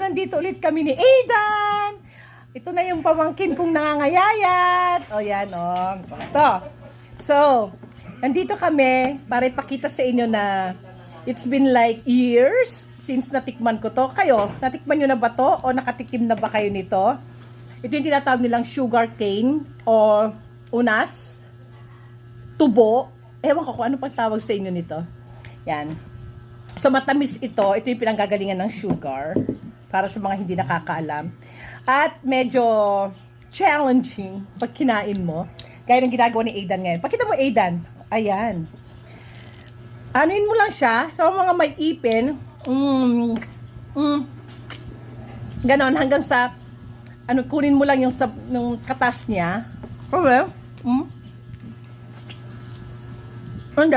nandito ulit kami ni Aidan. Ito na yung pamangkin kong nangangayayat. O yan, o. Ito. So, nandito kami para ipakita sa inyo na it's been like years since natikman ko to. Kayo, natikman nyo na ba to? O nakatikim na ba kayo nito? Ito yung tinatawag nilang sugar cane o unas, tubo. Ewan ko kung ano pang tawag sa inyo nito. Yan. So, matamis ito. Ito yung pinanggagalingan ng sugar. Para sa mga hindi nakakaalam. At medyo challenging pag kinain mo. Gaya ng ginagawa ni Aidan ngayon. Pakita mo, Aidan. Ayan. Anuin mo lang siya. Sa mga may ipin. Ganon. Hanggang sa kunin mo lang yung katas niya. Okay. And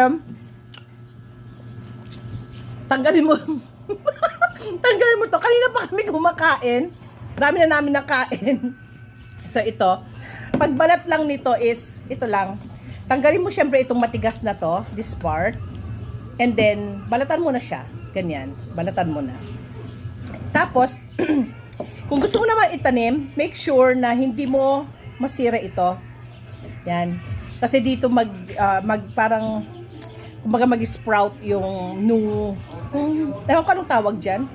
tanggalin mo. Tanggalin mo to. Kanina pa kami kumakain. Marami na namin nakain. So, ito. Pagbalat lang nito is, ito lang. Tanggalin mo syempre itong matigas na to. This part. And then, balatan mo na siya. Ganyan. Balatan mo na. Tapos, kung gusto mo naman itanim, make sure na hindi mo masira ito. Yan. Kasi dito parang kumbaga mag-sprout yung ewan ko anong tawag dyan,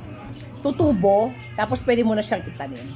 tutubo, tapos pwede mo na siyang itanim.